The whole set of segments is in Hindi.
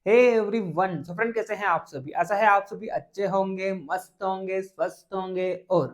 हे एवरीवन, सो फ्रेंड कैसे हैं आप सभी। आशा है आप सभी अच्छे होंगे, मस्त होंगे, स्वस्थ होंगे और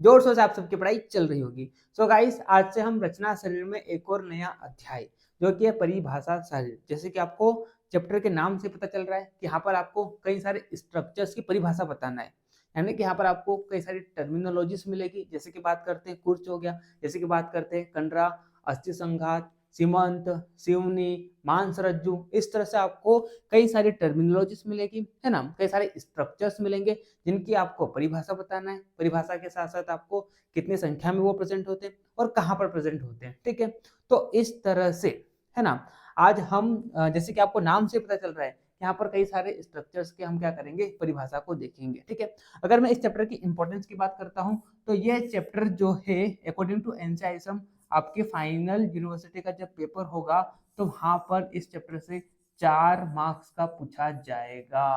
जोर शोर से आप सबकी पढ़ाई चल रही होगी। सो गाइस, आज से हम रचना शरीर में एक और नया अध्याय जो कि है परिभाषा शरीर। जैसे कि आपको चैप्टर के नाम से पता चल रहा है कि यहाँ पर आपको कई सारे स्ट्रक्चर्स की परिभाषा बताना है। यानी कि यहाँ पर आपको कई सारी टर्मिनोलॉजीज मिलेगी। जैसे कि बात करते हैं कुर्च हो गया, जैसे कि बात करते हैं कंडरा, अस्थि संघात, सीमांत, सिवनी, मांसरज्जु। इस तरह से आपको कई सारी टर्मिनोलॉजीज मिलेगी, है ना। कई सारे स्ट्रक्चर्स मिलेंगे जिनकी आपको परिभाषा बताना है। परिभाषा के साथ साथ आपको कितनी संख्या में वो प्रेजेंट होते हैं और कहाँ पर प्रेजेंट होते हैं, ठीक है। तो इस तरह से, है ना, आज हम जैसे कि आपको नाम से पता चल रहा है, यहाँ पर कई सारे स्ट्रक्चर्स के हम क्या करेंगे, परिभाषा को देखेंगे, ठीक है। अगर मैं इस चैप्टर की इंपॉर्टेंस की बात करता हूँ तो ये चैप्टर जो है अकॉर्डिंग टू एनसीआईएसएम आपके फाइनल यूनिवर्सिटी का जब पेपर होगा तो वहां पर इस चैप्टर से 4 मार्क्स का पूछा जाएगा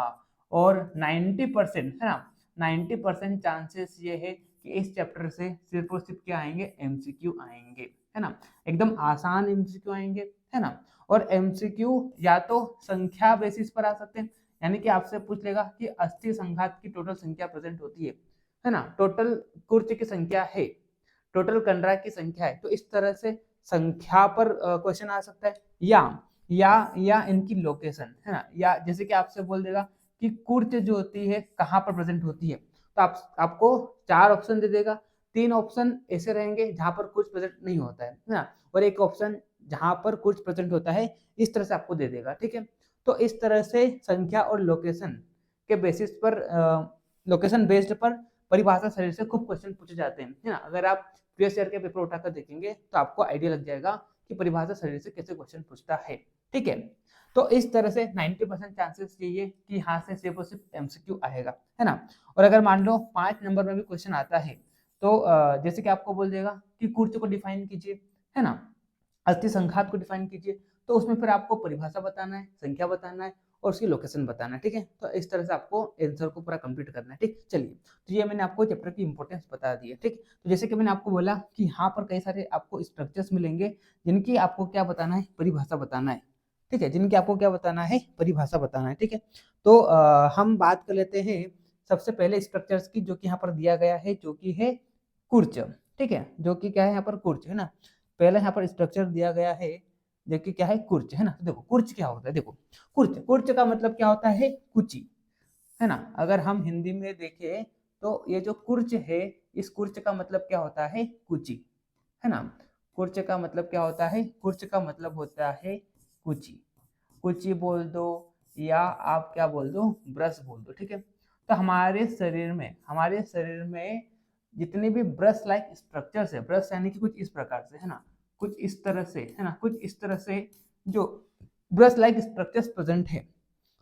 और 90% है ना, 90% चांसेस ये है कि इस चैप्टर से सिर्फ और सिर्फ क्या आएंगे, एमसीक्यू आएंगे, है ना। एकदम आसान एमसीक्यू आएंगे, है ना। और एमसीक्यू या तो संख्या बेसिस पर आ सकते हैं, यानी कि आपसे पूछ लेगा कि अस्थि संघात की टोटल संख्या प्रेजेंट होती है ना, टोटल कुर्च की संख्या है, टोटल कंडरा की संख्या है। तो इस तरह से संख्या पर क्वेश्चन आ सकता है, या इनकी लोकेशन, है ना। या जैसे कि आपसे बोल देगा कि कुर्च जो होती है कहाँ पर प्रेजेंट होती है, तो आपको 4 ऑप्शन दे देगा। 3 ऑप्शन ऐसे रहेंगे जहां पर कुछ प्रेजेंट नहीं होता है ना, और एक ऑप्शन जहां पर कुछ प्रेजेंट होता है। इस तरह से आपको दे देगा, ठीक है। तो इस तरह से संख्या और लोकेशन के बेसिस पर, लोकेशन बेस्ड पर परिभाषा शरीर से खूब क्वेश्चन पूछे जाते हैं, है ना। अगर आप प्रीवियस ईयर के पेपर उठाकर देखेंगे तो आपको आइडिया लग जाएगा कि परिभाषा शरीर से कैसे क्वेश्चन पूछता है, ठीक है। तो इस तरह से 90% चांसेस यही है कि यहाँ से सिर्फ और सिर्फ एमसीक्यू आएगा, है ना। और अगर मान लो 5 नंबर में भी क्वेश्चन आता है तो जैसे कि आपको बोल देगा कि कुर्च को डिफाइन कीजिए, है ना, अस्थि संघात को डिफाइन कीजिए, तो उसमें फिर आपको परिभाषा बताना है, संख्या बताना है और उसकी लोकेशन बताना है, ठीक है। तो इस तरह से आपको आंसर को पूरा कंप्लीट करना है, ठीक। चलिए, तो ये मैंने आपको चैप्टर की इंपॉर्टेंस बता दी है, ठीक। तो जैसे कि मैंने आपको बोला कि यहाँ पर कई सारे आपको स्ट्रक्चर्स मिलेंगे जिनकी आपको क्या बताना है, परिभाषा बताना है, ठीक है, जिनकी आपको क्या बताना है, परिभाषा बताना है, ठीक है। तो हम बात कर लेते हैं सबसे पहले स्ट्रक्चर्स की, जो कि यहाँ पर दिया गया है, जो कि है कुर्च, ठीक है, जो कि क्या है यहाँ पर कुर्च, है ना। पहले यहाँ पर स्ट्रक्चर दिया गया है जो कि क्या है, कुर्च, है ना। तो देखो कुर्च क्या होता है, देखो कुर्च, कुर्च का मतलब क्या होता है, कुची, है ना। अगर हम हिंदी में देखें तो ये जो कुर्च है, इस कुर्च का मतलब क्या होता है, कुची, है ना। कुर्च का मतलब क्या होता है, कुर्च का मतलब होता है कुची। कुची बोल दो या आप क्या बोल दो, ब्रश बोल दो, ठीक है। तो हमारे शरीर में जितने भी ब्रश लाइक स्ट्रक्चर्स है, ब्रश यानी कि कुछ इस प्रकार से, है ना, कुछ इस तरह से, है ना, कुछ इस तरह से जो ब्रश लाइक स्ट्रक्चर्स प्रेजेंट है,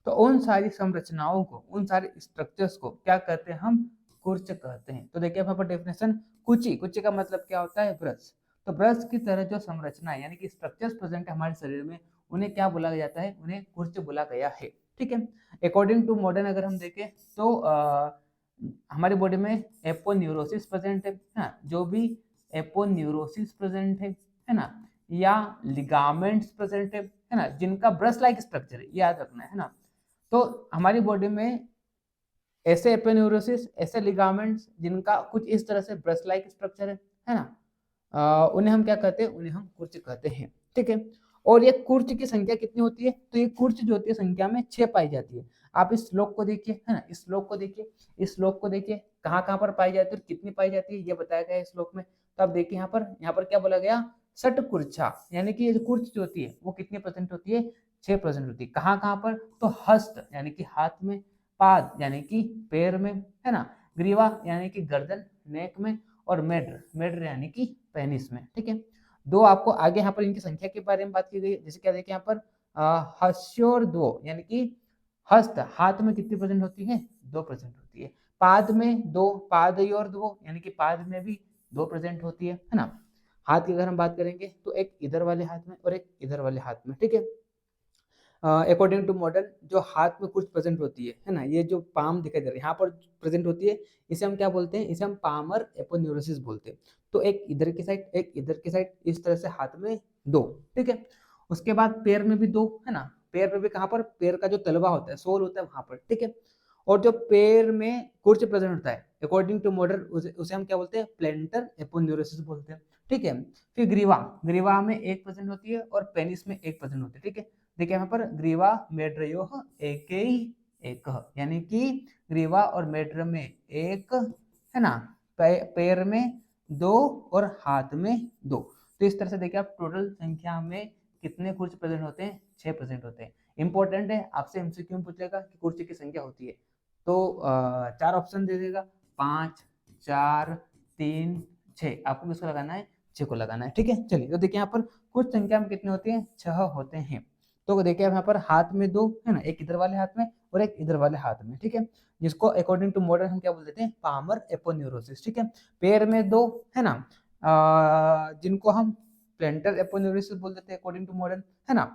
तो उन सारी संरचनाओं को, उन सारे स्ट्रक्चर्स को क्या कहते हैं, हम कुर्च कहते हैं। तो देखिए यहाँ पर डेफिनेशन, कुची, कुची का मतलब क्या होता है, ब्रश। तो ब्रश की तरह जो संरचना है यानी कि स्ट्रक्चर्स प्रेजेंट है हमारे शरीर में, उन्हें क्या बोला जाता है, उन्हें कुर्च बोला गया है, ठीक है। अकॉर्डिंग टू मॉडर्न अगर हम देखें तो हमारी बॉडी में एपोन्यूरोसिस प्रेजेंट है ना, जो भी एपोन्यूरोसिस प्रेजेंट है ना, या लिगामेंट्स प्रेजेंट है ना, जिनका ब्रश लाइक स्ट्रक्चर है, याद रखना है ना। तो हमारी बॉडी में ऐसे एपोन्यूरोसिस, ऐसे लिगामेंट्स जिनका कुछ इस तरह से ब्रश लाइक स्ट्रक्चर है ना, उन्हें हम क्या कहते हैं, उन्हें हम कुर्च कहते हैं, ठीक है। और ये कुर्च की संख्या कितनी होती है, तो ये कुर्च जो होती है संख्या में 6 पाई जाती है। आप इस श्लोक को देखिए, है ना, इस श्लोक को देखिए, इस श्लोक को देखिए, कहाँ कहाँ पर पाई जाती है और कितनी पाई जाती है, ये बताया गया है इस श्लोक में। तो आप देखिए यहाँ पर क्या बोला गया, सट कुर्छा, यानी कि ये जो कुर्च जो होती है वो कितनी परसेंट होती है, 6% होती है। कहाँ कहाँ पर, तो हस्त यानी कि हाथ में, पाद यानी कि पैर में, है ना, ग्रीवा यानी कि गर्दन, नेक में, और मेड्र, मेड्र यानी कि पेनिस में, ठीक है। दो आपको आगे यहाँ पर इनकी संख्या के बारे में बात की गई है। जैसे क्या देखिए यहाँ पर हस्योर दो, यानी कि हस्त हाथ में कितनी प्रेजेंट होती है, 2% होती है। पाद में दो, पादयोर दो, यानी कि पाद में भी 2 प्रेजेंट होती है ना। हाथ की अगर हम बात करेंगे तो एक इधर वाले हाथ में और एक इधर वाले हाथ में, ठीक है। अकॉर्डिंग टू मॉडर्न जो हाथ में कुछ प्रेजेंट होती है ना, ये जो पाम दिखाई दे रहा है यहाँ पर प्रेजेंट होती है, इसे हम क्या बोलते हैं, इसे हम पामर एपोन्यूरोसिस बोलते हैं। तो एक इधर की साइड, एक इधर की साइड, इस तरह से हाथ में 2, ठीक है। उसके बाद पैर में भी 2, है ना, पैर पे भी कहाँ पर, पैर का जो तलवा होता है, सोल होता है वहां पर, ठीक है। और जो पैर में कुर्च प्रेजेंट होता है अकॉर्डिंग टू मॉडर्न, उसे हम क्या बोलते हैं, प्लेंटर एपोन्यूरोसिस बोलते हैं, ठीक है। फिर ग्रीवा, ग्रीवा में एक प्रेजेंट होती है और पेनिस में एक प्रेजेंट होती है, ठीक है। देखिए यहाँ पर ग्रीवा मेड्रयो एक एक, यानी कि ग्रीवा और मेड्र में एक है ना, पैर में दो और हाथ में दो। तो इस तरह से देखिए आप टोटल संख्या में कितने कुर्च प्रेजेंट होते हैं, 6 प्रेजेंट होते हैं। इंपॉर्टेंट है, आपसे एमसीक्यू में पूछेगा कि कुर्च की संख्या होती है, तो 4 ऑप्शन दे देगा, 5, 4, 3, 6, आपको किसको लगाना है, 6 को लगाना है, ठीक है। चलिए तो देखिए यहाँ पर कुछ संख्या में कितने होते हैं, 6 होते हैं। तो देखिए यहाँ पर हाथ में 2 है ना, एक इधर वाले हाथ में और एक इधर वाले हाथ में, ठीक है, जिसको अकॉर्डिंग टू मॉडर्न हम क्या बोल देते हैं, पामर एपोन्यूरोसिस, ठीक है। पैर में 2 है ना, जिनको हम प्लेंटर एपोन्यूरोसिस बोल देते हैं अकॉर्डिंग टू मॉडर्न, है ना।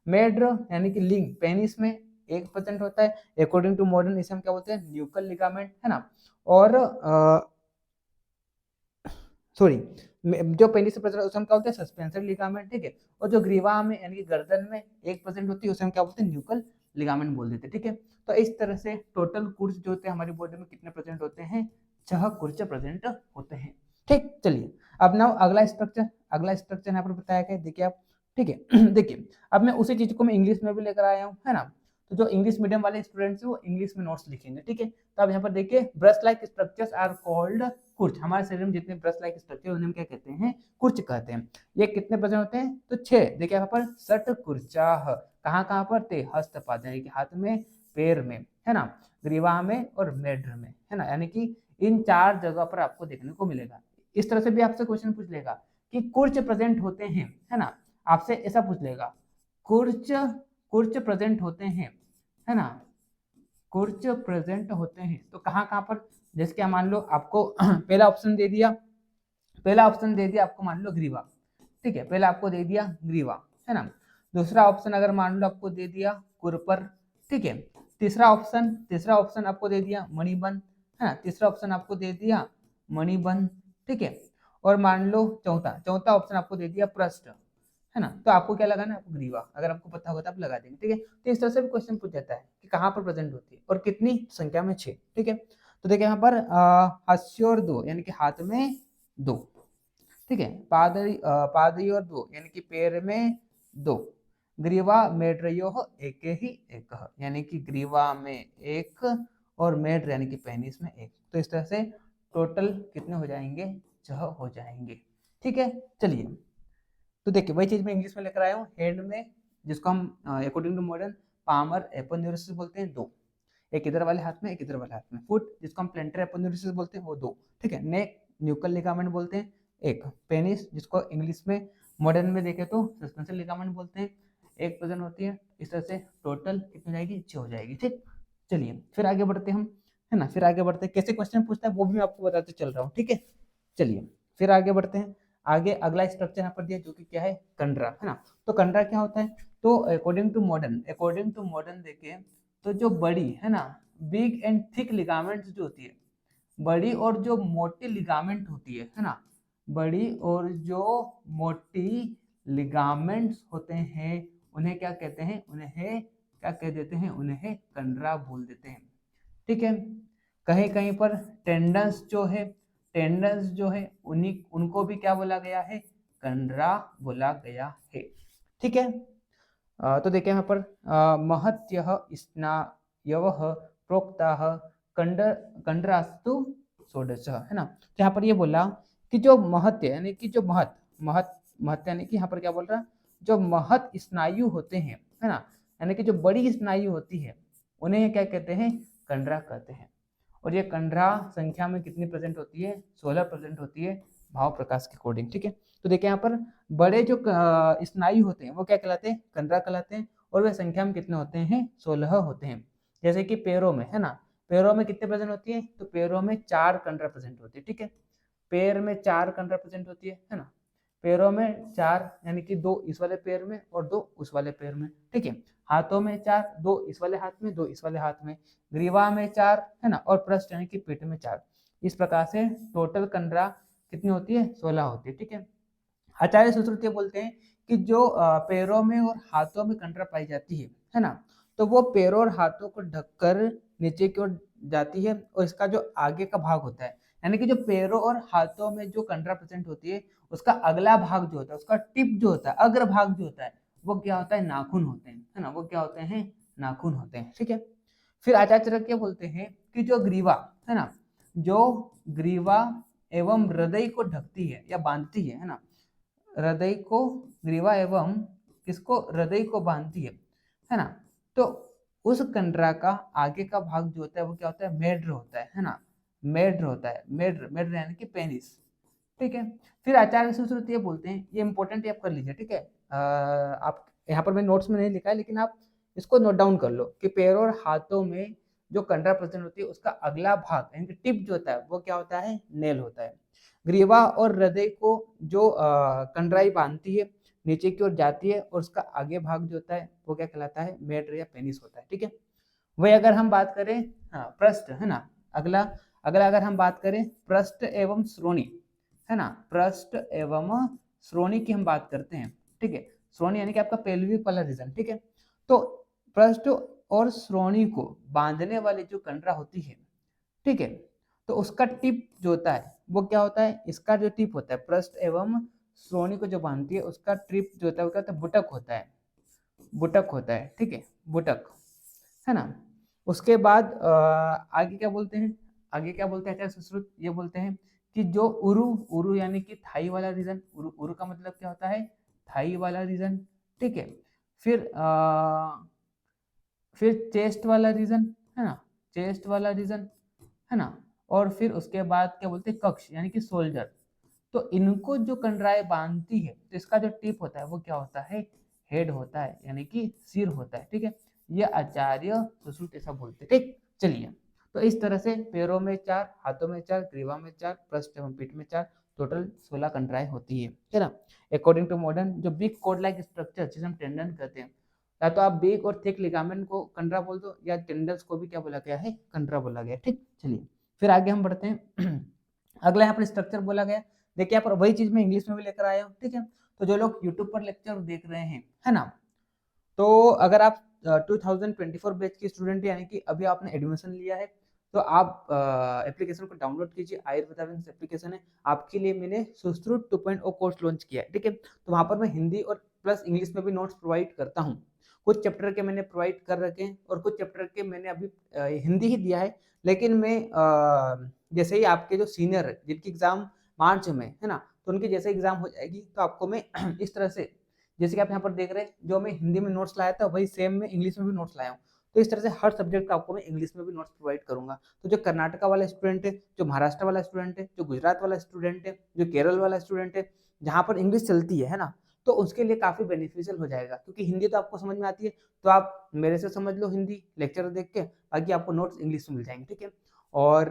मेड्र यानी कि लिंग, पेनिस में 1% होता है अकॉर्डिंग टू मॉडर्न, इसे हम क्या बोलते हैं, न्यूकल लिगामेंट, है ना। और सॉरी, जो पेनिस से प्रेजेंट उसे हम क्या बोलते हैं, सस्पेंसर लिगामेंट, ठीक है। और जो ग्रीवा में यानी कि गर्दन में 1% होती है, उसे हम क्या बोलते हैं, न्यूकल लिगामेंट बोल देते हैं, ठीक है। तो इस तरह से टोटल कुर्च जो होते हैं हमारी बॉडी में कितने प्रेजेंट होते हैं, 6 कुर्च प्रेजेंट होते हैं, ठीक। चलिए अब ना अगला स्ट्रक्चर यहाँ पर बताया गया, देखिए आप, ठीक है। देखिए अब मैं उसी चीज को मैं इंग्लिश में भी लेकर आया हूँ, है ना। तो जो इंग्लिश मीडियम वाले स्टूडेंट्स हैं वो इंग्लिश में नोट्स लिखेंगे, ठीक है। तो अब यहाँ पर देखिए, brush like structures are called कुर्च, हमारे शरीर में जितने ब्रश लाइक स्ट्रक्चर उन्हें हम क्या कहते हैं, कुर्च कहते हैं। ये कितने प्रेजेंट होते हैं, तो 6। देखिए यहाँ पर सट कुर्चा, कहाँ कहाँ पर थे, हस्तपाद यानी कि हाथ में, पैर में, है ना, ग्रीवा में और मेड्र में, है ना, यानी कि इन 4 जगह पर आपको देखने को मिलेगा। इस तरह से भी आपसे क्वेश्चन पूछ लेगा कि कुर्च प्रेजेंट होते हैं, है ना, आपसे ऐसा पूछ लेगा, कुर्च कुर्च प्रेजेंट होते हैं, है ना, कुर्च प्रेजेंट होते हैं तो कहाँ कहाँ पर, जैसे कि मान लो आपको पहला ऑप्शन दे दिया, आपको मान लो ग्रीवा, ठीक है, पहला आपको दे दिया ग्रीवा, है ना। दूसरा ऑप्शन अगर मान लो आपको दे दिया कुरपर, ठीक है। तीसरा ऑप्शन आपको दे दिया मणिबंध, है ना, तीसरा ऑप्शन आपको दे दिया मणिबंध, ठीक है। और मान लो चौथा ऑप्शन आपको दे दिया पृष्ठ, है ना। तो आपको क्या लगाना है, आपको ग्रीवा, अगर आपको पता होगा तो आप लगा देंगे, ठीक है। तो इस तरह से भी क्वेश्चन पूछ जाता है कि कहाँ पर प्रेजेंट होती है और कितनी संख्या में, 6, ठीक है। तो देखिए यहाँ पर हस्योर 2 यानी कि हाथ में 2, ठीक है, पादयोर 2 यानी कि पैर में 2, ग्रीवा मेड्रयो एक ही एक, यानी कि ग्रीवा में 1 और मेड्र यानी कि पेनिस में 1। तो इस तरह से टोटल कितने हो जाएंगे, 6 हो जाएंगे, ठीक है। चलिए तो देखिए वही चीज मैं इंग्लिश में लेकर आया हूँ, हैंड में, जिसको हम according to modern palmar aponeurosis बोलते हैं, 2, एक इधर वाले हाथ में, एक इधर वाले हाथ में। फुट, जिसको हम प्लेंटर एपोन्यूरोसिस बोलते हैं, वो 2, ठीक है। नेक, न्यूकल लिगामेंट बोलते हैं, 1। पेनिस, जिसको इंग्लिश में मॉडर्न में देखे तो सस्पेंशन लिगामेंट बोलते हैं, 1 प्रेजेंट होती है। इस तरह से टोटल कितनी हो जाएगी, 6 हो जाएगी, ठीक। चलिए फिर आगे बढ़ते हम, है ना, फिर आगे बढ़ते हैं, कैसे क्वेश्चन पूछता है वो भी मैं आपको बताते चल रहा हूँ, ठीक है। चलिए फिर आगे बढ़ते हैं, आगे अगला स्ट्रक्चर यहाँ पर दिया जो कि क्या है, कंडरा, है ना। तो कंडरा क्या होता है, तो अकॉर्डिंग टू मॉडर्न देखें तो जो बड़ी, है ना, बिग एंड थिक लिगामेंट जो होती है, बड़ी और जो मोटी लिगामेंट होती है ना, बड़ी और जो मोटी लिगामेंट्स होते हैं उन्हें क्या कहते हैं, उन्हें क्या कह देते हैं, उन्हें कंडरा बोल देते हैं, ठीक है। कहीं कहीं पर टेंडन्स जो है उन्हीं उनको भी क्या बोला गया है, कंडरा बोला गया है, ठीक है। तो देखिए यहाँ पर महत्यः स्नायवः प्रोक्ताः कंडरास्तु षोडश, है ना। तो यहाँ पर ये बोला कि जो महत्य यानी कि जो महत्य यानी कि यहाँ पर क्या बोल रहा है, जो महत स्नायु होते हैं, है ना, यानी कि जो बड़ी स्नायु होती है उन्हें क्या कहते हैं, कंडरा कहते हैं। और ये कंडरा संख्या में कितनी प्रेजेंट होती है, 16 प्रेजेंट होती है भाव प्रकाश के अकॉर्डिंग, ठीक है। तो देखिए यहाँ पर बड़े जो स्नायु होते हैं वो क्या कहलाते हैं, कंडरा कहलाते हैं, और वे संख्या में कितने होते हैं, 16 होते हैं। जैसे कि पैरों में, है ना, पैरों में कितने प्रेजेंट होती है, तो पैरों में 4 कंडरा प्रेजेंट होती है, ठीक है। पैर में 4 कंडरा प्रेजेंट होती है ना, पैरों में 4 यानी कि 2 इस वाले पैर में और 2 उस वाले पैर में, ठीक है। हाथों में 4, 2 इस वाले हाथ में, 2 इस वाले हाथ में, ग्रीवा में 4, है ना, और पृष्ठ यानी कि पेट में 4। इस प्रकार से टोटल कंडरा कितनी होती है, 16 होती है, ठीक है। आचार्य सुश्रुत बोलते हैं कि जो पैरों में और हाथों में कंडरा पाई जाती है है ना। तो वो पैरों और हाथों को ढककर नीचे की ओर जाती है और इसका जो आगे का भाग होता है, यानी कि जो पैरों और हाथों में जो कंडरा प्रेजेंट होती है, उसका अगला भाग जो होता है, उसका टिप जो होता है, अग्र भाग जो होता है, वो क्या होता है, नाखून होते हैं, है ना। वो क्या होते हैं, नाखून होते हैं, ठीक है। फिर आचार्य चरक क्या बोलते हैं कि जो ग्रीवा है ना, जो ग्रीवा एवं हृदय को ढकती है या बांधती है ना, हृदय को, ग्रीवा एवं किसको, हृदय को बांधती है ना। तो उस कंडरा का आगे का भाग जो होता है वो क्या होता है, मेड्र होता है ना। मेड्र होता है, मेड्र, मेड्र यानी कि पेनिस, ठीक है। फिर आचार्य सुश्रुत ये बोलते हैं, ये इंपॉर्टेंट आप कर लीजिए, ठीक है। आप यहाँ पर मैंने नोट्स में नहीं लिखा है, लेकिन आप इसको नोट डाउन कर लो कि पैरों और हाथों में जो कंडरा प्रेजेंट होती है उसका अगला भाग यानी कि टिप जो होता है वो क्या होता है, नेल होता है। ग्रीवा और हृदय को जो कंडराई बांधती है, नीचे की ओर जाती है और उसका आगे भाग जो होता है वो क्या कहलाता है, मेड्र या पेनिस होता है, ठीक है। वही अगर हम बात करें, हाँ, पृष्ठ है ना, अगला अगला अगर हम बात करें पृष्ठ एवं श्रोणी, है ना, पृष्ठ एवं श्रोणी की हम बात करते हैं, ठीक है। श्रोणी यानी कि आपका पेल्विक वाला रीजन, ठीक है। तो पृष्ठ और श्रोणी को बांधने वाली जो कंडरा होती है, ठीक है, तो उसका टिप जो होता है वो क्या होता है, इसका जो टिप होता है पृष्ठ एवं श्रोणी को जो बांधती है उसका टिप जो होता है वो क्या होता है, बुटक होता है, बुटक होता है, ठीक है, बुटक, है ना। उसके बाद आगे क्या बोलते हैं, आगे क्या बोलते हैं आचार्य सुश्रुत, ये बोलते हैं कि जो उरु, उरु यानी कि थाई वाला रीजन, उरु, उरु का मतलब क्या होता है, थाई वाला रीजन, ठीक है। फिर फिर चेस्ट वाला रीजन, है ना, चेस्ट वाला रीजन, है ना। और फिर उसके बाद क्या बोलते हैं, कक्ष यानी कि शोल्डर। तो इनको जो कंडराएं बांधती है तो इसका जो टिप होता है वो क्या होता है, हेड होता है, यानी कि सिर होता है, ठीक है। ये आचार्य सुश्रुत ऐसा बोलते हैं, ठीक। चलिए, तो इस तरह से पैरों में 4, हाथों में 4, ग्रीवा में 4, पृष्ठ एवं पीठ में 4, टोटल 16 कंडराएं होती है ना। अकॉर्डिंग टू मॉडर्न जो बिग कोड लाइक स्ट्रक्चर जिसे हम टेंडन कहते हैं, या तो आप बिग और थिक लिगामेंट को कंडरा बोल दो, या टेंडन्स को भी क्या बोला गया है, कंडरा बोला गया, ठीक। चलिए फिर आगे हम बढ़ते हैं। अगला यहाँ पर स्ट्रक्चर बोला गया, देखिए यहाँ पर वही चीज मैं इंग्लिश में भी लेकर आया हूँ, ठीक है। तो जो लोग यूट्यूब पर लेक्चर देख रहे हैं, है ना, तो अगर आप 2024 बैच के स्टूडेंट यानी कि अभी आपने एडमिशन लिया है, तो आप एप्लीकेशन को डाउनलोड कीजिए, आयुर्वेदाविंस एप्लीकेशन है आपके लिए। मैंने सुश्रुत 2.0 कोर्स लॉन्च किया है, ठीक है। तो वहाँ पर मैं हिंदी और प्लस इंग्लिश में भी नोट्स प्रोवाइड करता हूँ। कुछ चैप्टर के मैंने प्रोवाइड कर रखे हैं और कुछ चैप्टर के मैंने अभी हिंदी ही दिया है, लेकिन मैं जैसे ही आपके जो सीनियर है जिनकी एग्जाम मार्च में है ना, तो उनकी जैसे एग्जाम हो जाएगी तो आपको मैं इस तरह से, जैसे कि आप यहाँ पर देख रहे हैं, जो मैं हिंदी में नोट्स लाया था वही सेम मैं इंग्लिश में भी नोट्स लाया हूँ। तो इस तरह से हर सब्जेक्ट का आपको मैं इंग्लिश में भी नोट्स प्रोवाइड करूंगा। तो जो कर्नाटका वाला स्टूडेंट है, जो महाराष्ट्र वाला स्टूडेंट है, जो गुजरात वाला स्टूडेंट है, जो केरल वाला स्टूडेंट है, जहाँ पर इंग्लिश चलती है ना, तो उसके लिए काफी बेनिफिशियल हो जाएगा, क्योंकि हिंदी तो आपको समझ में आती है, तो आप मेरे से समझ लो हिंदी लेक्चर देख के, बाकी आपको नोट्स इंग्लिश में मिल जाएंगे, ठीक है। और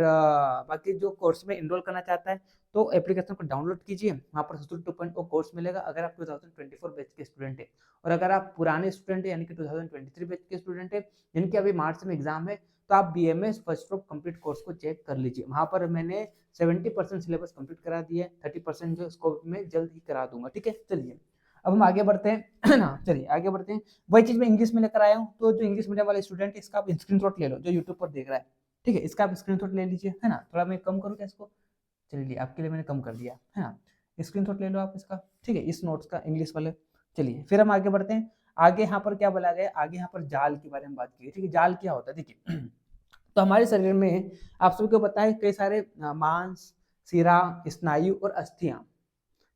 बाकी जो कोर्स में इनरोल करना चाहता है तो एप्लीकेशन को डाउनलोड कीजिए, वहाँ पर सुश्रुत 2.0 कोर्स मिलेगा अगर आप 2024 बैच के स्टूडेंट है। और अगर आप पुराने स्टूडेंट है यानी कि 2023 बैच के स्टूडेंट है जिनके अभी मार्च में एग्जाम है, तो आप BMS first of complete course को चेक कर लीजिए। वहाँ पर मैंने 70% सिलेबस कंप्लीट करा दिया है, 30% जो स्कोप में जल्द ही करा दूंगा, ठीक है। चलिए अब हम आगे बढ़ते हैं ना, चलिए आगे बढ़ते हैं। वही चीज मैं इंग्लिश में लेकर आया हूँ, तो जो इंग्लिश मीडियम वाले स्टूडेंट है इसका आप स्क्रीनशॉट ले लो, जो यूट्यूब पर देख रहा है, ठीक है, इसका आप स्क्रीनशॉट ले लीजिए, है ना। थोड़ा मैं कम करूँ क्या इसको, चलिए आपके लिए मैंने कम कर दिया, है ना। स्क्रीनशॉट ले लो आप इसका, ठीक है, इस नोट्स का इंग्लिश वाले। चलिए फिर हम आगे बढ़ते हैं। आगे यहाँ पर क्या बोला गया, आगे यहाँ पर जाल के बारे में बात की, ठीक है। जाल क्या होता है, देखिए तो हमारे शरीर में आप सबको पता है कई सारे मांस, सिरा, स्नायु और अस्थियां,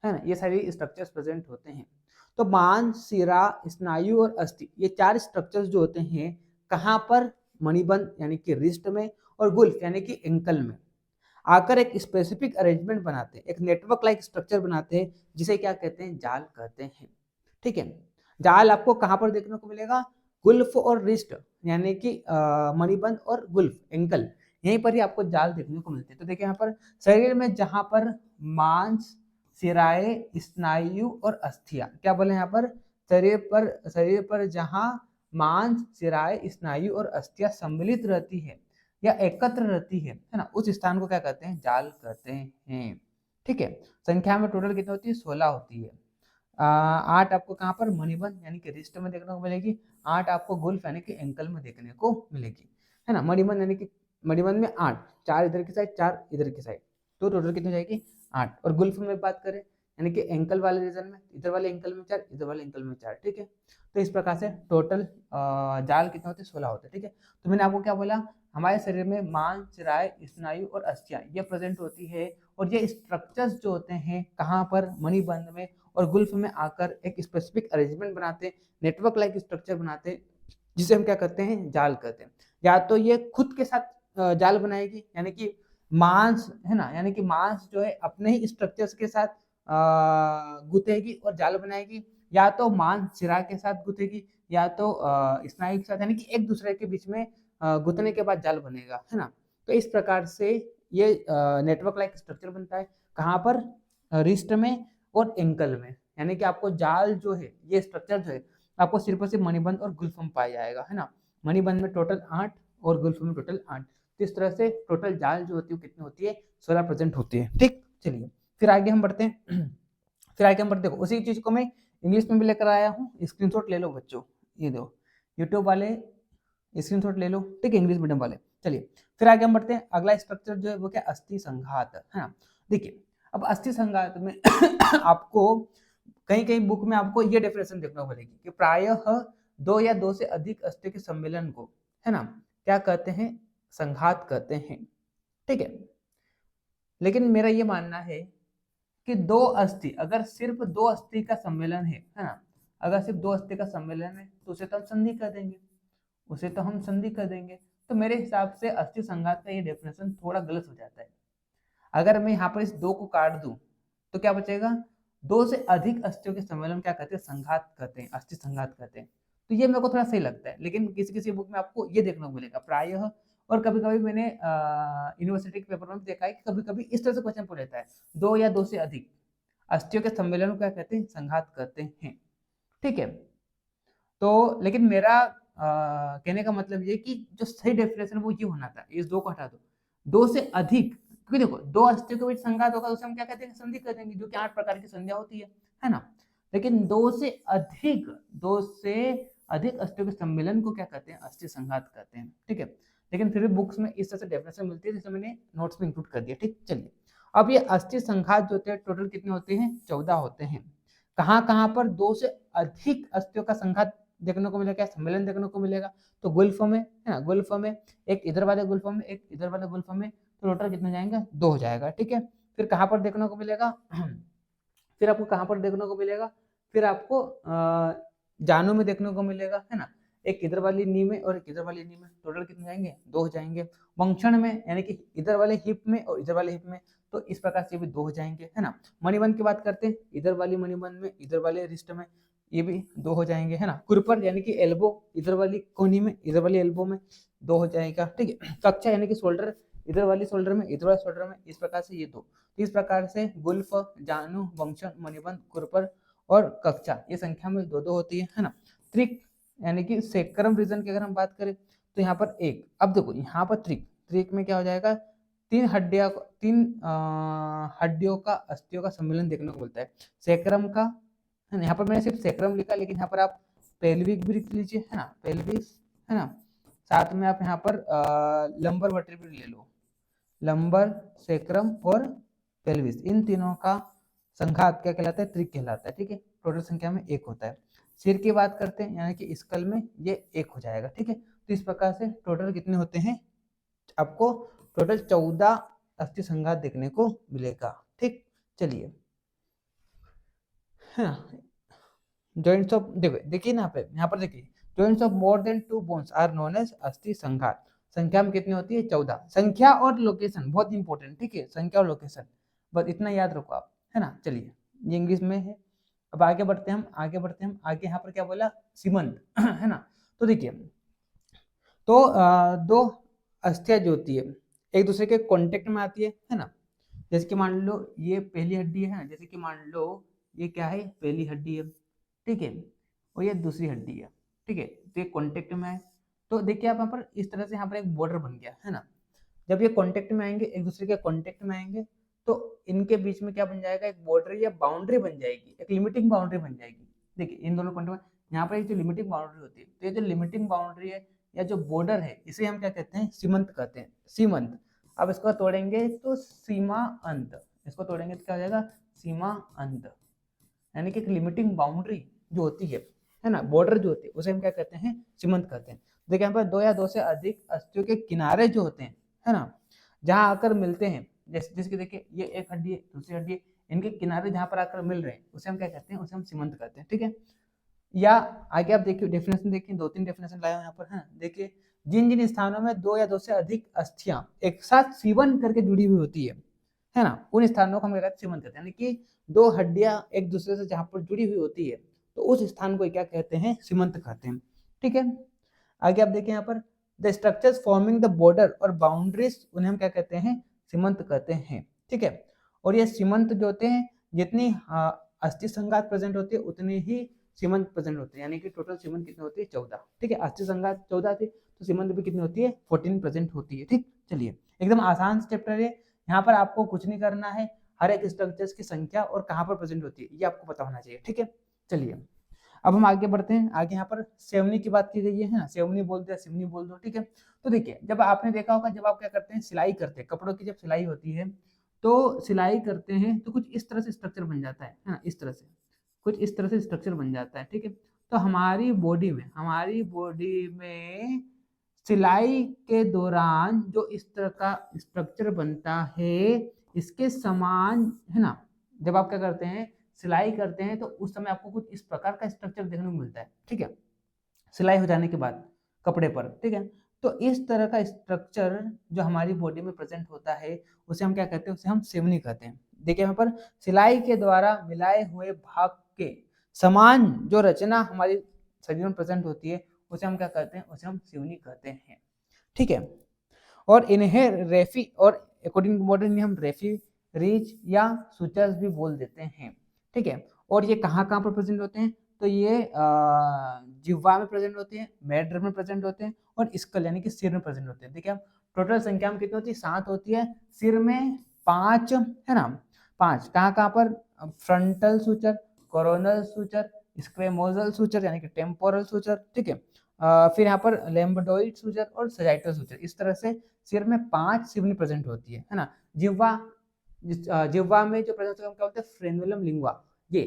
है ना, ये सारी स्ट्रक्चर्स प्रेजेंट होते हैं। तो मांस, सिरा, स्नायु और अस्थि, ये 4 स्ट्रक्चर्स जो होते हैं कहाँ पर, मणिबंध यानी कि रिस्ट में, और गुल्फ यानी कि एंकल में आकर एक स्पेसिफिक अरेंजमेंट बनाते हैं, एक नेटवर्क लाइक स्ट्रक्चर बनाते हैं, जिसे क्या कहते हैं, जाल कहते हैं, ठीक है। जाल आपको कहां पर देखने को मिलेगा, गुल्फ और रिस्ट यानी कि मणिबंध और गुल्फ एंकल, यहीं पर ही आपको जाल देखने को मिलते हैं। तो देखिए यहाँ पर शरीर में जहां पर मांस, सिराए, स्नायु और अस्थियां, क्या बोले यहाँ पर, शरीर पर जहां मांस, सिराए, स्नायु और अस्थियां सम्मिलित रहती है या एकत्र रहती है ना, उस स्थान को क्या कहते हैं, जाल कहते हैं, ठीक है। संख्या में टोटल कितनी होती है, 16 होती है। आठ आपको कहाँ पर मणिबंध यानी कि रिस्ट में देखने को मिलेगी, 8 आपको गुल्फ यानी कि एंकल में देखने को मिलेगी, है ना। मणिबंध यानी कि मणिबंध में 8, 4 इधर की साइड 4 इधर की साइड, तो टोटल कितनी हो जाएगी 8। और गुल्फ में बात करें यानी कि एंकल वाले रीजन में, इधर वाले एंकल में 4, इधर वाले एंकल में 4, ठीक है। तो इस प्रकार से टोटल जाल कितने होते हैं 16 होते हैं, ठीक है। तो मैंने आपको क्या बोला, हमारे शरीर में मांस, चिराय, स्नायु और अस्थियां ये प्रेजेंट होती है, और ये स्ट्रक्चर्स जो होते हैं कहाँ पर, मणिबंध में और गुल्फ में आकर एक स्पेसिफिक अरेंजमेंट बनाते हैं, नेटवर्क लाइक स्ट्रक्चर बनाते हैं, जिसे हम क्या करते हैं, जाल कहते हैं। या तो ये खुद के साथ जाल बनाएगी यानी कि मांस, है ना, यानी कि मांस जो है अपने ही स्ट्रक्चर्स के साथ गुथेगी और जाल बनाएगी, या तो मांस चिरा के साथ गुथेगी, या तो स्नायु के साथ, यानी कि एक दूसरे के बीच में गुथने के बाद जाल बनेगा, है ना। तो इस प्रकार से ये नेटवर्क लाइक स्ट्रक्चर बनता है, कहाँ पर, रिस्ट में और एंकल में। यानी कि आपको जाल जो है, ये स्ट्रक्चर जो है आपको सिर्फ और सिर्फ मणिबंध और गुल्फ में पाया जाएगा, है ना। मणिबंध में टोटल 8 और गुल्फ में टोटल 8। तो इस तरह से टोटल जाल जो होती है कितनी होती है, 16 प्रेजेंट होती है, ठीक। चलिए फिर आगे हम बढ़ते हैं। फिर आगे हम बढ़ते, देखो उसी चीज को मैं इंग्लिश में भी लेकर आया हूँ, स्क्रीनशॉट ले लो बच्चों, ये दो यूट्यूब वाले स्क्रीनशॉट ले लो, ठीक है, इंग्लिश मीडियम वाले। चलिए फिर आगे हम बढ़ते हैं, अगला स्ट्रक्चर जो है वो क्या, अस्थि संघात, है ना। देखिए अब अस्थि संघात में आपको कहीं कहीं बुक में आपको ये डेफिनेशन देखने को मिलेगी कि प्रायः 2 या 2 से अधिक अस्थियों के सम्मेलन को, है ना, क्या कहते हैं, संघात कहते हैं, ठीक है। लेकिन मेरा ये मानना है कि 2 अस्थि, अगर सिर्फ 2 अस्थि का सम्मेलन है ना, अगर सिर्फ 2 अस्थि का सम्मेलन है तो उसे तो हम संधि कर देंगे, उसे तो हम संधि कर देंगे। तो मेरे हिसाब से अस्थि संघात का ये डेफिनेशन थोड़ा गलत हो जाता है। अगर मैं यहाँ पर इस 2 को काट दूं तो क्या बचेगा, 2 से अधिक अस्थियों के सम्मेलन क्या कहते हैं, संघात कहते हैं, अस्थि संघात कहते हैं। तो ये मेरे को थोड़ा सही लगता है, लेकिन किसी किसी बुक में आपको ये देखने को मिलेगा प्रायः, और कभी कभी मैंने यूनिवर्सिटी के पेपर में देखा है कि कभी कभी इस तरह से क्वेश्चन पूछ लेता है, 2 या 2 से अधिक अस्थियों के सम्मेलन को क्या कहते हैं, संघात कहते हैं, ठीक है। तो लेकिन मेरा कहने का मतलब ये कि जो सही डेफिनेशन वो ये होना था, इस 2 को हटा दो, 2 से अधिक, क्योंकि देखो 2 अस्थियों के बीच संघात होगा तो उसे हम क्या कहते हैं, संधि कर देंगे, जो कि 8 प्रकार की संधियां होती है ना। लेकिन 2 से अधिक, 2 से अधिक अस्थियों के सम्मेलन को क्या कहते हैं, अस्थि संघात कहते हैं, ठीक है। लेकिन फिर भी बुक्स में इस तरह से डेफिनेशन मिलती है, जिसे मैंने नोट्स में इंक्लूड कर दिया, ठीक। चलिए अब ये अस्थि संघात जो होते हैं टोटल कितने होते हैं, 14 होते हैं। कहाँ कहाँ पर 2 से अधिक अस्थियों का संघात देखने को मिलेगा, सम्मेलन देखने को मिलेगा, तो गुल्फ में, है ना, गुल्फ में एक इधर वाले गुल्फ में, एक इधर वाले गुल्फ में, तो टोटल कितना जाएंगे, 2 हो जाएगा, ठीक है। फिर कहाँ पर देखने को मिलेगा, फिर आपको कहाँ पर देखने को मिलेगा, फिर आपको जानू में देखने को मिलेगा, है ना, एक इधर वाली नी में और एक इधर वाली नी में, टोटल कितने जाएंगे, 2 हो जाएंगे। वंक्षण में यानी कि इधर वाले हिप में और इधर वाले हिप में, तो इस प्रकार से भी 2 हो जाएंगे, है ना। मणिबंध की बात करते हैं, इधर वाली मणिबंध में, इधर वाले रिस्ट में, ये भी 2 हो जाएंगे, है ना। कुरपर यानी कि एल्बो, इधर वाली कोहनी में, इधर वाली एल्बो में 2 हो जाएगा, ठीक है। कक्षा यानी कि शोल्डर, इधर वाली शोल्डर में, इधर वाले शोल्डर में, इस प्रकार से ये 2। इस प्रकार से गुल्फ, जानू, वंक्षण, मणिबंध, कुरपर और कक्षा ये संख्या में 2-2 होती है ना। त्रिक यानी कि सेक्रम रीजन की अगर हम बात करें तो यहाँ पर 1। अब देखो यहाँ पर त्रिक, त्रिक में क्या हो जाएगा, 3 हड्डियों का, अस्थियों का सम्मेलन देखने को मिलता है, सेक्रम का, है ना। यहाँ पर मैंने सिर्फ सेक्रम लिखा, लेकिन यहाँ पर आप पेल्विक भी लिख लीजिए, है ना, पेल्विस, है ना। साथ में आप यहाँ पर लंबर वर्टेब्रे ले लो, लंबर, सेक्रम और पेल्विस, इन तीनों का संघात क्या कहलाता है, त्रिक कहलाता है, ठीक है। टोटल संख्या में 1 होता है। सिर की बात करते हैं यानी कि स्कल में ये 1 हो जाएगा, ठीक है। तो इस प्रकार से टोटल कितने होते हैं, आपको टोटल 14 अस्थि संघात देखने को मिलेगा, ठीक। चलिए जॉइंट्स ऑफ, देखिए ना यहाँ पर देखिए, joints of more than 2 bones are known as अस्थि संघात। संख्या में कितनी होती है, 14। संख्या और लोकेशन बहुत इंपॉर्टेंट, ठीक है, संख्या और लोकेशन बस इतना याद रखो आप, है ना। चलिए ये इंग्लिश में है। अब आगे बढ़ते हैं हम, आगे यहाँ पर क्या बोला, सीमंत, है ना। तो देखिए, तो 2 अस्थियां जो होती है एक दूसरे के कांटेक्ट में आती है ना। जैसे कि मान लो ये पहली हड्डी है, जैसे कि मान लो ये क्या है, पहली हड्डी है, ठीक है, और ये दूसरी हड्डी है, ठीक है। तो ये कांटेक्ट में है, तो देखिए आप यहाँ पर इस तरह से यहाँ पर एक बॉर्डर बन गया, है ना। जब ये कांटेक्ट में आएंगे, एक दूसरे के कांटेक्ट में आएंगे, तो इनके बीच में क्या बन जाएगा, एक बॉर्डर या बाउंड्री बन जाएगी, एक लिमिटिंग बाउंड्री बन जाएगी। देखिए इन दोनों पॉइंट में यहाँ पर एक जो लिमिटिंग बाउंड्री होती है, तो ये जो लिमिटिंग बाउंड्री है या जो बॉर्डर है, इसे हम क्या कहते हैं, सीमांत कहते हैं, सीमांत। अब इसको तोड़ेंगे तो सीमा अंत, इसको तोड़ेंगे तो क्या हो जाएगा, सीमा अंत, यानी कि एक लिमिटिंग बाउंड्री जो होती है ना, बॉर्डर जो होती है, उसे हम क्या कहते हैं, सीमांत कहते हैं। देखिए यहाँ पर दो या दो से अधिक अस्थियों के किनारे जो होते हैं, है ना, जहां आकर मिलते हैं, जैसे जिसके देखिए ये एक हड्डी है, दूसरी हड्डी है, इनके किनारे जहां पर आकर मिल रहे हैं, उसे हम क्या कहते हैं, उसे हम सीमांत कहते हैं, ठीक है। या आगे आप देखिए डेफिनेशन देखिए, दो तीन डेफिनेशन लाया हूं यहाँ पर, है देखिए, जिन जिन स्थानों में दो या दो से अधिक अस्थियां एक साथ सीवन करके जुड़ी हुई होती है ना, उन स्थानों को हम क्या कहते हैं, सीवन कहते हैं, यानी कि दो हड्डियां एक दूसरे से जहां पर जुड़ी हुई होती है, तो उस स्थान को क्या कहते हैं, सीमांत कहते हैं, ठीक है। आगे आप देखिए यहाँ पर the structures forming the border और बाउंड्रीज, उन्हें हम क्या कहते हैं, सीमांत कहते हैं, ठीक है। और ये सीमांत जो होते हैं, जितनी अस्थि संघात प्रेजेंट होती है उतनी ही सीमांत प्रेजेंट होते हैं, यानी कि टोटल सीमांत कितनी होती है, 14, ठीक है। अस्थि संघात 14 थी, तो सीमांत भी कितनी होती है, 14 प्रेजेंट होती है, ठीक। चलिए एकदम आसान चैप्टर है, यहाँ पर आपको कुछ नहीं करना है, हर एक स्ट्रक्चर्स की संख्या और कहाँ पर प्रेजेंट होती है ये आपको पता होना चाहिए, ठीक है। चलिए अब हम आगे बढ़ते हैं, आगे यहाँ पर सेवनी की बात की गई है ना, सेवनी बोल दो, सिवनी बोल दो, ठीक है। तो देखिए जब आपने देखा होगा, जब आप क्या करते हैं, सिलाई करते हैं, कपड़ों की जब सिलाई होती है, तो सिलाई करते हैं तो कुछ इस तरह से स्ट्रक्चर बन जाता है ना, इस तरह से कुछ इस तरह से स्ट्रक्चर बन जाता है, ठीक है। तो हमारी बॉडी में सिलाई के दौरान जो इस तरह का स्ट्रक्चर बनता है, इसके समान, है ना, जब आप क्या करते हैं, सिलाई करते हैं, तो उस समय आपको कुछ इस प्रकार का स्ट्रक्चर देखने को मिलता है, ठीक है, सिलाई हो जाने के बाद कपड़े पर, ठीक है। तो इस तरह का स्ट्रक्चर जो हमारी बॉडी में प्रेजेंट होता है, उसे हम क्या कहते हैं, उसे हम सेवनी कहते हैं। देखिए यहाँ पर सिलाई के द्वारा मिलाए हुए भाग के समान जो रचना हमारी शरीर में प्रेजेंट होती है, उसे हम क्या कहते हैं, उसे हम सिवनी कहते हैं, ठीक है। और इन्हें रेफी और अकॉर्डिंग टू मॉडर्न हम रेफी रीच या सुचर्स भी बोल देते हैं, ठीक है। और ये कहाँ कहाँ पर प्रेजेंट होते हैं, तो ये जिह्वा में प्रेजेंट होते हैं, मेडर में प्रेजेंट होते हैं, और स्कल यानी कि सिर में प्रेजेंट होते हैं। देखिए टोटल संख्या में कितनी होती है, 7 होती है, सिर में 5, है ना, 5 कहाँ कहाँ पर, frontal suture, coronal suture, squamosal suture यानी कि टेम्पोरल सूचर, ठीक है। फिर यहाँ पर लैम्बडोइड सूचर और सजाइटल सूचर, इस तरह से सिर में 5 सिवनी प्रेजेंट होती है ना। जिह्वा, जिह्वा में जो प्रेजेंट होता है क्या बोलते हैं, फ्रेनुलम लिंगुआ। ये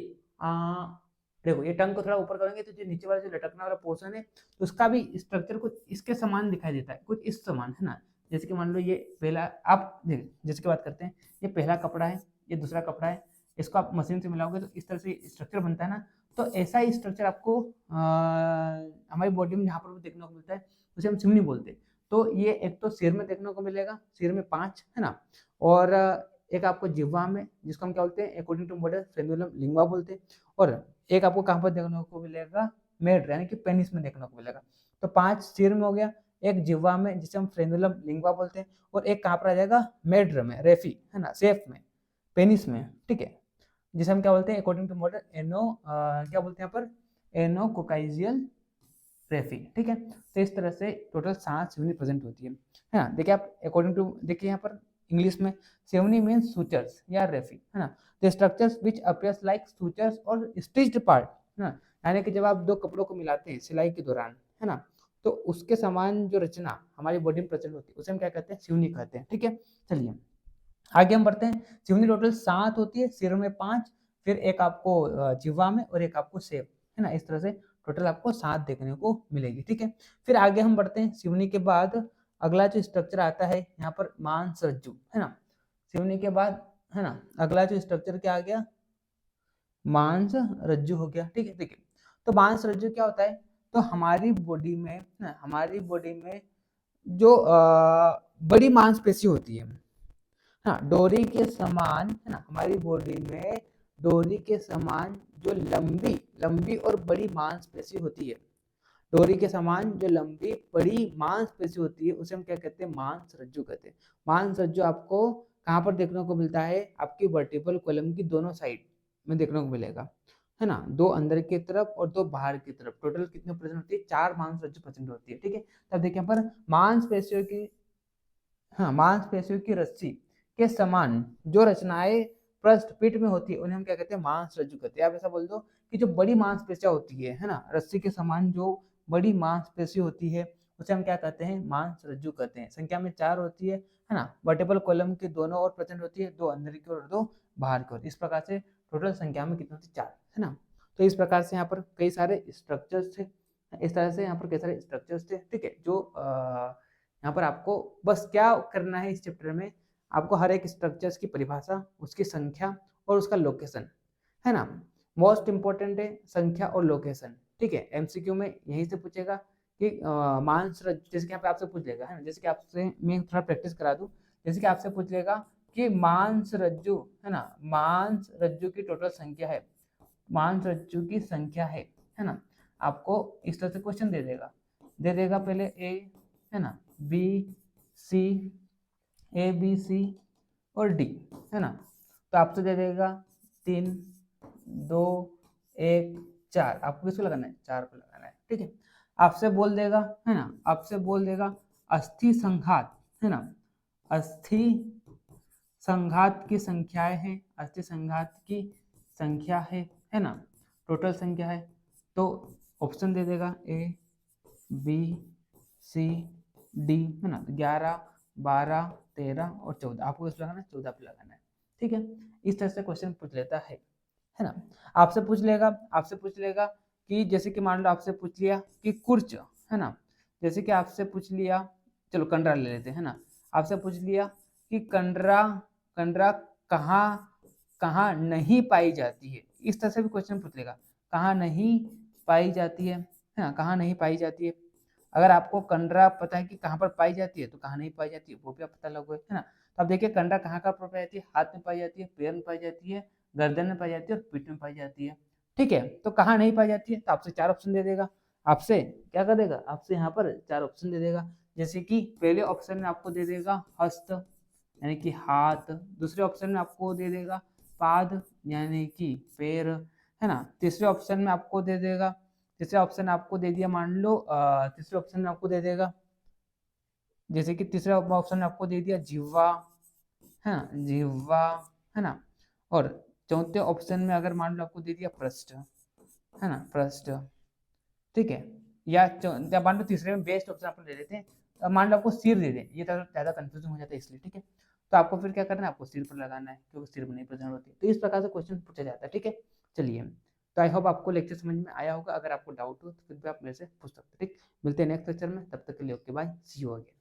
देखो ये टंग को थोड़ा ऊपर करेंगे तो जो नीचे वाला जो लटकना वाला पोर्शन है, तो उसका भी स्ट्रक्चर कुछ इसके समान दिखाई देता है, कुछ इस समान, है ना। जैसे कि मान लो ये पहला, आप देखिए जैसे की बात करते हैं, ये पहला कपड़ा है, ये दूसरा कपड़ा है, इसको आप मशीन से मिलाओगे तो इस तरह से स्ट्रक्चर बनता है ना। तो ऐसा ही स्ट्रक्चर आपको हमारी बॉडी में जहाँ पर भी देखने को मिलता है, उसे हम सिवनी बोलते हैं। तो ये एक तो सिर में देखने को मिलेगा, सिर में 5, है ना, और एक आपको जिह्वा में, जिसको हम क्या बोलते हैं, according to modern frenulum linguae बोलते हैं, और एक आपको कहाँ पर देखने को मिलेगा, मेड यानी कि पेनिस में देखने को मिलेगा। तो 5 सिर में हो गया, एक जिह्वा में जिसे हम फ्रेनुलम लिंगुआ बोलते हैं, और एक कहाँ पर आ जाएगा, मेड्र में, रेफी, है ना, सेफ में, पेनिस में, ठीक है, जिसे हम क्या बोलते हैं, अकॉर्डिंग टू मॉडर्न क्या बोलते हैं यहाँ पर, एनोकोकाइजियल रेफी, ठीक है। तो इस तरह से टोटल 7 सिवनी प्रेजेंट होती है ना। देखिए आप अकॉर्डिंग टू, देखिए यहाँ पर इंग्लिश में सिवनी मीन्स सूचर्स या रेफी, है ना, the structures which appears like sutures और स्टिच्ड पार्ट, है ना, यानी कि जब आप दो कपड़ों को मिलाते हैं सिलाई के दौरान, है ना, तो उसके समान जो रचना हमारी बॉडी में प्रेजेंट होती है, उसे हम क्या कहते हैं, सिवनी कहते हैं, ठीक है। चलिए आगे हम बढ़ते हैं, सिवनी टोटल 7 होती है, सिर में 5, फिर एक आपको जिह्वा में और एक आपको सेफ, है ना, इस तरह से टोटल आपको 7 देखने को मिलेगी, ठीक है। फिर आगे हम बढ़ते हैं, सिवनी के बाद अगला जो स्ट्रक्चर आता है यहाँ पर मांस रज्जु, है ना, सिवनी के बाद, है ना, अगला जो स्ट्रक्चर क्या आ गया, मांस रज्जु हो गया, ठीक है। देखिए तो मांस रज्जु क्या होता है, तो हमारी बॉडी में ना, हमारी बॉडी में जो बड़ी मांसपेशी होती है, हाँ, डोरी के समान, है ना, हमारी बॉडी में डोरी के समान जो लंबी लंबी और बड़ी मांसपेशी होती है, डोरी के समान जो लंबी बड़ी मांसपेशी होती है, उसे हम क्या कहते हैं, मांस रज्जु कहते हैं। मांस रज्जु आपको कहाँ पर देखने को मिलता है, आपकी वर्टिकल कॉलम की दोनों साइड में देखने को मिलेगा, है ना, 2 अंदर की तरफ और 2 बाहर की तरफ, टोटल कितने प्रेजेंट होती है, 4 मांस रज्जु प्रेजेंट होती है, ठीक है। तब देखिए यहाँ पर मांसपेशियों की, हाँ, मांसपेशियों की रस्सी के समान जो रचनाएं पृष्ठ पीठ में होती है उन्हें हम क्या कहते हैं, मांस रज्जु कहते हैं। आप ऐसा बोल दो कि जो बड़ी मांसपेशियां होती है ना, रस्सी के समान जो बड़ी मांसपेशी होती है उसे हम क्या कहते हैं, मांस रज्जु कहते हैं। संख्या में 4 होती है ना। वर्टिबल कॉलम के दोनों ओर प्रचंड होती है, 2 अंदर की ओर और 2 बाहर की ओर। इस प्रकार से टोटल संख्या में कितनी होती है, 4, है ना। तो इस प्रकार से यहाँ पर कई सारे स्ट्रक्चर्स थे, इस तरह से यहाँ पर कई सारे स्ट्रक्चर्स थे, ठीक है। जो यहाँ पर आपको बस क्या करना है इस चैप्टर में, आपको हर एक स्ट्रक्चर्स की परिभाषा, उसकी संख्या और उसका लोकेशन, है ना। मोस्ट इंपॉर्टेंट है संख्या और लोकेशन, ठीक है। एमसीक्यू में यहीं से पूछेगा कि मांस रज्जु, जैसे कि यहाँ पे आपसे पूछ लेगा, है ना। जैसे कि आपसे मैं थोड़ा प्रैक्टिस करा दूं, जैसे कि आपसे पूछ लेगा कि मांस रज्जु, है ना, मांस रज्जु की टोटल संख्या है, मांस रज्जु की संख्या है ना। आपको इस तरह से क्वेश्चन दे देगा पहले ए, है ना, B C, A B C और डी, है ना। तो आपसे दे देगा 3 2 1 4, आपको किसको लगाना है, 4 को लगाना है, ठीक है। आपसे बोल देगा, है ना, आपसे बोल देगा अस्थि संघात, है ना, अस्थि संघात की संख्याएं हैं, अस्थि संघात की संख्या है ना, टोटल संख्या है। तो ऑप्शन दे देगा ए बी सी डी, है ना। 11 12 13 और 14, आपको किस लगाना है, 14 पे लगाना है, ठीक है। इस तरह से क्वेश्चन पूछ लेता है ना। आपसे पूछ लेगा कि जैसे कि मान लो आपसे पूछ लिया कि कुर्च, है ना, जैसे कि आपसे पूछ लिया, चलो कंडरा ले लेते हैं ना। आपसे पूछ लिया कि कंडरा कंडरा कहाँ कहाँ नहीं पाई जाती है, इस तरह से भी क्वेश्चन पूछ लेगा, कहाँ नहीं पाई जाती है ना, कहाँ नहीं पाई जाती है। अगर आपको कंडरा पता है कि कहाँ पर पाई जाती है तो कहाँ नहीं पाई जाती है वो भी आप पता लगोगे, है ना। तो आप देखिए कंडरा कहाँ पाई जाती है, हाथ में पाई जाती है, पैर में पाई जाती है, गर्दन में पाई जाती है और पीठ में पाई जाती है, ठीक है। तो कहाँ नहीं पाई जाती है, तो आपसे 4 ऑप्शन दे देगा, आपसे क्या कर देगा, आपसे यहाँ पर 4 ऑप्शन दे देगा। जैसे कि पहले ऑप्शन में आपको दे देगा हस्त यानी कि हाथ, दूसरे ऑप्शन में आपको दे देगा पाद यानी कि पैर, है ना। तीसरे ऑप्शन में आपको दे देगा, तीसरा ऑप्शन आपको दे दिया, मान लो तीसरे ऑप्शन में आपको दे देगा, जैसे कि तीसरा ऑप्शन आपको दे दिया जिह्वा, है ना, जिह्वा, है ना। और चौथे ऑप्शन में अगर मान लो आपको दे दिया पृष्ठ, है ना, पृष्ठ, ठीक है। या मान लो तीसरे में बेस्ट ऑप्शन आप ले लेते हैं, मान लो आपको सिर दे दें, ये ज्यादा कंफ्यूजन हो जाता है इसलिए, ठीक है। तो आपको फिर क्या करना है, आपको सिर पर लगाना है क्योंकि सिर में नहीं प्रेजेंट होती। तो इस प्रकार से क्वेश्चन पूछा जाता है, ठीक है। चलिए, तो आई होप आपको लेक्चर समझ में आया होगा। अगर आपको डाउट हो तो फिर भी आप मेरे से पूछ सकते हैं, ठीक। मिलते हैं नेक्स्ट लेक्चर में, तब तक के लिए okay bye, see you again.